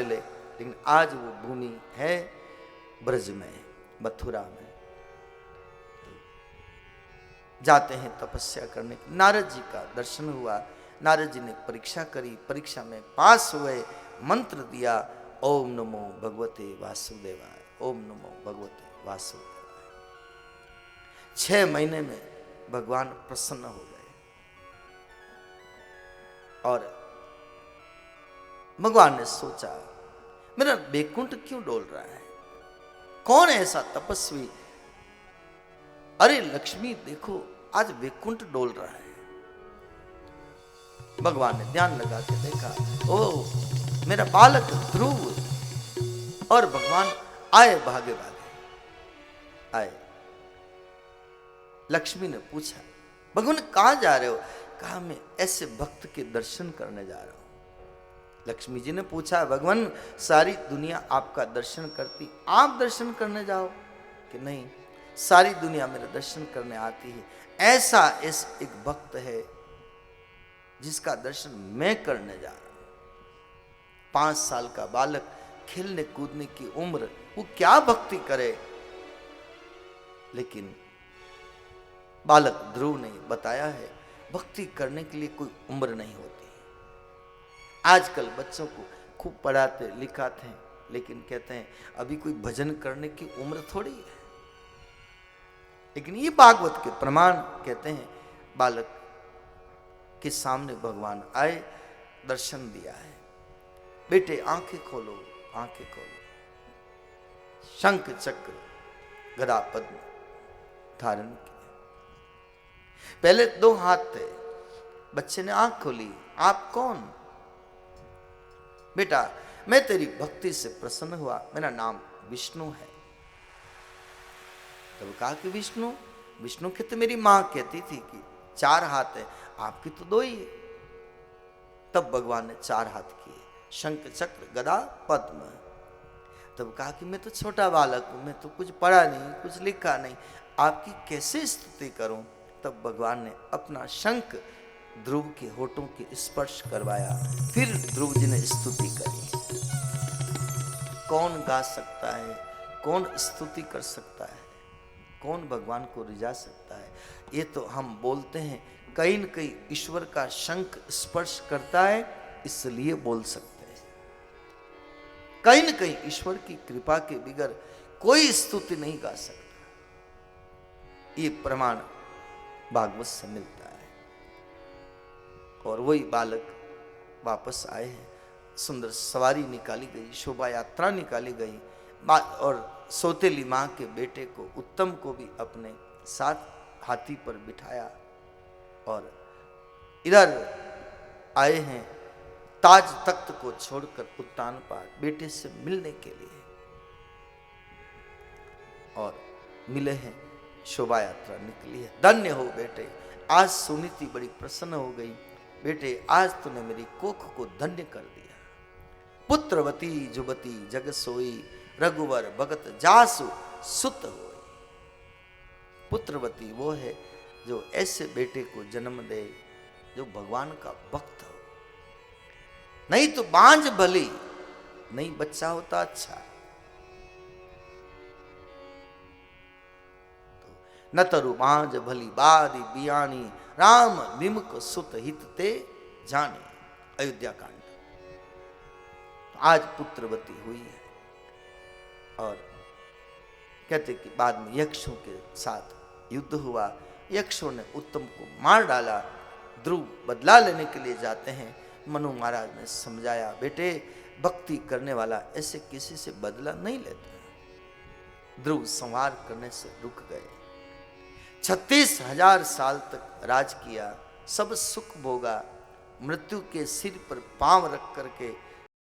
ले, लेकिन आज वो भूमि है ब्रज में, मथुरा में। जाते हैं तपस्या करने। नारद जी का दर्शन हुआ, नारद जी ने परीक्षा करी, परीक्षा में पास हुए, मंत्र दिया, ओम नमो भगवते वासुदेवाय, ओम नमो भगवते वासुदेवाय। 6 महीने में भगवान प्रसन्न हो गए और भगवान ने सोचा मेरा वैकुंठ क्यों डोल रहा है, कौन ऐसा तपस्वी, अरे लक्ष्मी देखो आज वैकुंठ डोल रहा है। भगवान ने ध्यान लगा के देखा, ओ मेरा बालक ध्रुव। और भगवान आए, भागे भागे आए। लक्ष्मी ने पूछा भगवान कहां जा रहे हो? कहा मैं ऐसे भक्त के दर्शन करने जा रहा हूं। लक्ष्मी जी ने पूछा भगवान सारी दुनिया आपका दर्शन करती, आप दर्शन करने जाओ कि नहीं? सारी दुनिया मेरे दर्शन करने आती है, ऐसा एक भक्त है जिसका दर्शन मैं करने जा रहा हूं। 5 साल का बालक, खेलने कूदने की उम्र, वो क्या भक्ति करे? लेकिन बालक ध्रुव ने बताया है भक्ति करने के लिए कोई उम्र नहीं होती। आजकल बच्चों को खूब पढ़ाते लिखाते हैं, लेकिन कहते हैं अभी कोई भजन करने की उम्र थोड़ी है। लेकिन ये भागवत के प्रमाण कहते हैं, बालक के सामने भगवान आए, दर्शन दिया है। बेटे आंखें खोलो, आंखें खोलो। शंख चक्र गदा पद्म धारण किए। पहले 2 हाथ थे, बच्चे ने आंख खोली, आप कौन? बेटा मैं तेरी भक्ति से प्रसन्न हुआ, मेरा नाम विष्णु है। तब कहा कि विष्णु, विष्णु की तो मेरी मां कहती थी कि 4 हाथ है, आपकी तो 2 ही है। तब भगवान ने 4 हाथ किए, शंख चक्र गदा पद्म। तब कहा कि मैं तो छोटा बालक हूं, मैं तो कुछ पढ़ा नहीं, कुछ लिखा नहीं, आपकी कैसे स्तुति करूं? तब भगवान ने अपना शंख ध्रुव के होठों के स्पर्श करवाया, फिर ध्रुव जी ने स्तुति करी। कौन गा सकता है, कौन स्तुति कर सकता है, कौन भगवान को रिझा सकता है? ये तो हम बोलते हैं, कहीं न कहीं ईश्वर का शंख स्पर्श करता है इसलिए बोल सकते हैं। कहीं न कहीं ईश्वर की कृपा के बिगर कोई स्तुति नहीं गा सकता। ये प्रमाण भागवत से मिलता है। और वही बालक वापस आए हैं, सुंदर सवारी निकाली गई, शोभा यात्रा निकाली गई, और सौतेली मां के बेटे को, उत्तम को भी अपने साथ हाथी पर बिठाया और इधर आए हैं ताज तख्त को छोड़कर उत्तानपाद बेटे से मिलने के लिए। और मिले हैं, शोभा यात्रा निकली है। धन्य हो बेटे, आज सुनीति बड़ी प्रसन्न हो गई। बेटे आज तूने मेरी कोख को धन्य कर दिया। पुत्रवती जुबती जग सोई, रघुवर भगत जासु सुत होई। पुत्रवती वो है जो ऐसे बेटे को जन्म दे जो भगवान का भक्त हो। नहीं तो बांझ भली, नहीं बच्चा होता अच्छा। न तरु बांझ भली बादी बियानी, राम विमुख सुत हित ते जाने। अयोध्या कांड। आज पुत्रवती हुई है और कहते कि बाद में यक्षों के साथ युद्ध हुआ, यक्षों ने उत्तम को मार डाला। ध्रुव बदला लेने के लिए जाते हैं। मनु महाराज ने समझाया, बेटे भक्ति करने वाला ऐसे किसी से बदला नहीं लेते। ध्रुव संहार करने से रुक गए। 36,000 साल तक राज किया, सब सुख भोगा, मृत्यु के सिर पर पांव रख करके